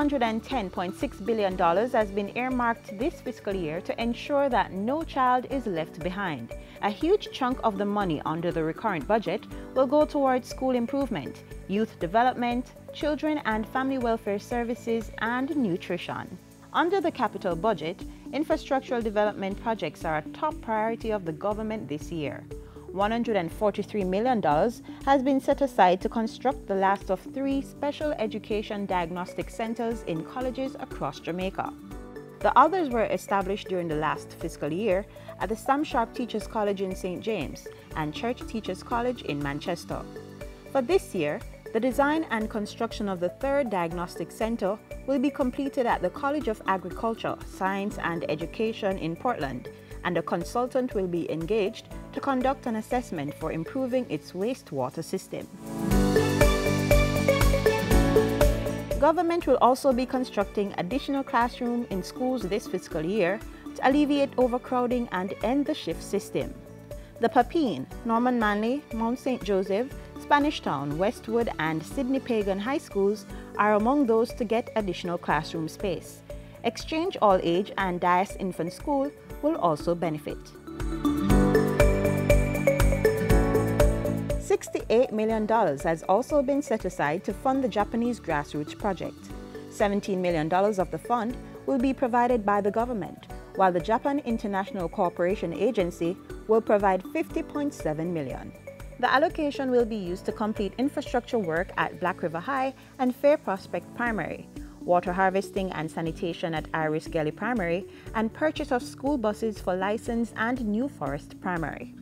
$110.6 billion has been earmarked this fiscal year to ensure that no child is left behind. A huge chunk of the money under the recurrent budget will go towards school improvement, youth development, children and family welfare services, and nutrition. Under the capital budget, infrastructural development projects are a top priority of the government this year. $143 million has been set aside to construct the last of 3 special education diagnostic centers in colleges across Jamaica. The others were established during the last fiscal year at the Sam Sharp Teachers College in St. James and Church Teachers College in Manchester. For this year, the design and construction of the 3rd diagnostic center will be completed at the College of Agriculture, Science and Education in Portland, and a consultant will be engaged to conduct an assessment for improving its wastewater system. Government will also be constructing additional classrooms in schools this fiscal year to alleviate overcrowding and end the shift system. The Papine, Norman Manley, Mount St. Joseph, Spanish Town, Westwood, and Sydney Pagan High Schools are among those to get additional classroom space. Exchange All-Age and Dias Infant School will also benefit. $68 million has also been set aside to fund the Japanese grassroots project. $17 million of the fund will be provided by the government, while the Japan International Cooperation Agency will provide $50.7 million. The allocation will be used to complete infrastructure work at Black River High and Fair Prospect Primary, water harvesting and sanitation at Iris Gelly Primary, and purchase of school buses for License and New Forest Primary.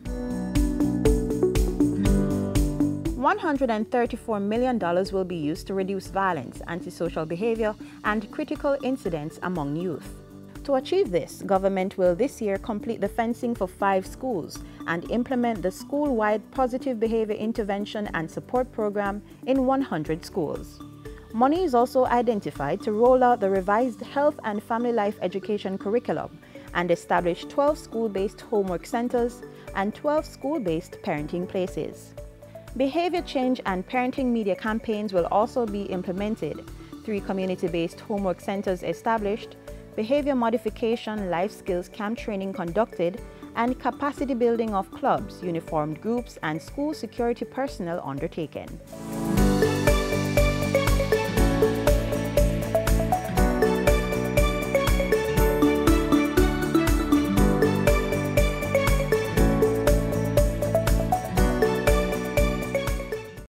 $134 million will be used to reduce violence, antisocial behavior, and critical incidents among youth. To achieve this, government will this year complete the fencing for 5 schools and implement the school-wide positive behavior intervention and support program in 100 schools. Money is also identified to roll out the revised health and family life education curriculum and establish 12 school-based homework centers and 12 school-based parenting places. Behavior change and parenting media campaigns will also be implemented, 3 community-based homework centers established, behavior modification life skills camp training conducted, and capacity building of clubs, uniformed groups, and school security personnel undertaken.